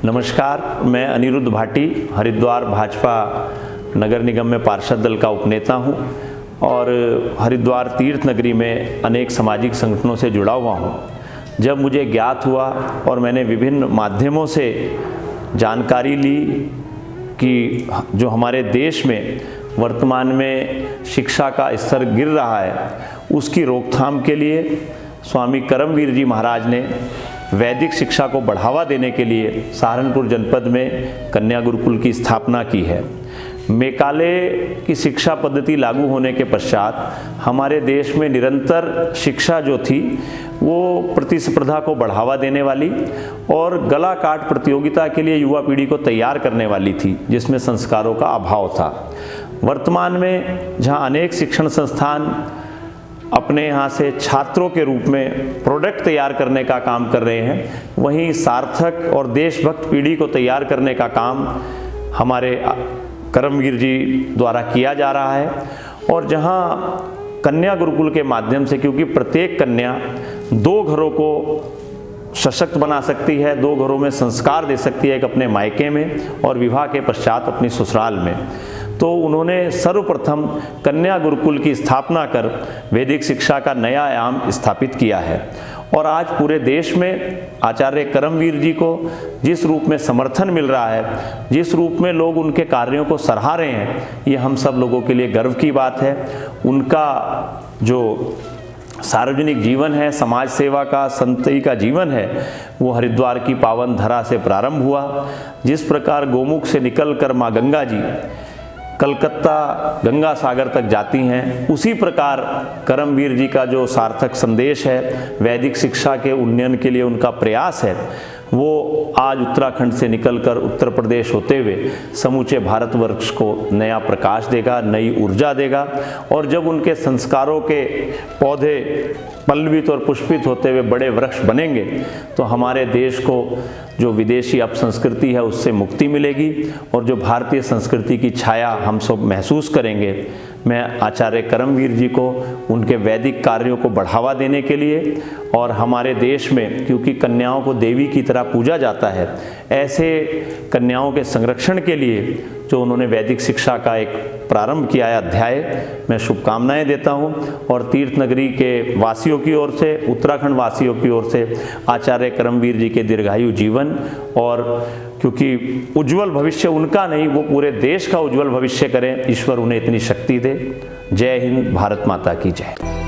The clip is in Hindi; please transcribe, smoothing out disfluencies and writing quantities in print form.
नमस्कार, मैं अनिरुद्ध भाटी हरिद्वार भाजपा नगर निगम में पार्षद दल का उपनेता हूं और हरिद्वार तीर्थ नगरी में अनेक सामाजिक संगठनों से जुड़ा हुआ हूं। जब मुझे ज्ञात हुआ और मैंने विभिन्न माध्यमों से जानकारी ली कि जो हमारे देश में वर्तमान में शिक्षा का स्तर गिर रहा है, उसकी रोकथाम के लिए स्वामी करमवीर जी महाराज ने वैदिक शिक्षा को बढ़ावा देने के लिए सहारनपुर जनपद में कन्या गुरुकुल की स्थापना की है। मेकाले की शिक्षा पद्धति लागू होने के पश्चात हमारे देश में निरंतर शिक्षा जो थी वो प्रतिस्पर्धा को बढ़ावा देने वाली और गला काट प्रतियोगिता के लिए युवा पीढ़ी को तैयार करने वाली थी, जिसमें संस्कारों का अभाव था। वर्तमान में जहां अनेक शिक्षण संस्थान अपने यहाँ से छात्रों के रूप में प्रोडक्ट तैयार करने का काम कर रहे हैं, वहीं सार्थक और देशभक्त पीढ़ी को तैयार करने का काम हमारे करमवीर जी द्वारा किया जा रहा है। और जहाँ कन्या गुरुकुल के माध्यम से, क्योंकि प्रत्येक कन्या दो घरों को सशक्त बना सकती है, दो घरों में संस्कार दे सकती है, एक अपने मायके में और विवाह के पश्चात अपनी ससुराल में, तो उन्होंने सर्वप्रथम कन्या गुरुकुल की स्थापना कर वैदिक शिक्षा का नया आयाम स्थापित किया है। और आज पूरे देश में आचार्य करमवीर जी को जिस रूप में समर्थन मिल रहा है, जिस रूप में लोग उनके कार्यों को सराह रहे हैं, ये हम सब लोगों के लिए गर्व की बात है। उनका जो सार्वजनिक जीवन है, समाज सेवा का, संतई का जीवन है, वो हरिद्वार की पावन धरा से प्रारंभ हुआ। जिस प्रकार गोमुख से निकलकर माँ गंगा जी कलकत्ता गंगा सागर तक जाती हैं, उसी प्रकार करमवीर जी का जो सार्थक संदेश है, वैदिक शिक्षा के उन्नयन के लिए उनका प्रयास है, वो आज उत्तराखंड से निकलकर उत्तर प्रदेश होते हुए समूचे भारतवर्ष को नया प्रकाश देगा, नई ऊर्जा देगा। और जब उनके संस्कारों के पौधे पल्लवित और पुष्पित होते हुए बड़े वृक्ष बनेंगे, तो हमारे देश को जो विदेशी अपसंस्कृति है उससे मुक्ति मिलेगी और जो भारतीय संस्कृति की छाया हम सब महसूस करेंगे। मैं आचार्य करमवीर जी को उनके वैदिक कार्यों को बढ़ावा देने के लिए और हमारे देश में, क्योंकि कन्याओं को देवी की तरह पूजा जाता है, ऐसे कन्याओं के संरक्षण के लिए जो उन्होंने वैदिक शिक्षा का एक प्रारंभ किया है अध्याय, मैं शुभकामनाएं देता हूं। और तीर्थ नगरी के वासियों की ओर से, उत्तराखंड वासियों की ओर से आचार्य करमवीर जी के दीर्घायु जीवन, और क्योंकि उज्जवल भविष्य उनका नहीं, वो पूरे देश का उज्जवल भविष्य करें, ईश्वर उन्हें इतनी शक्ति दे। जय हिंद, भारत माता की जय।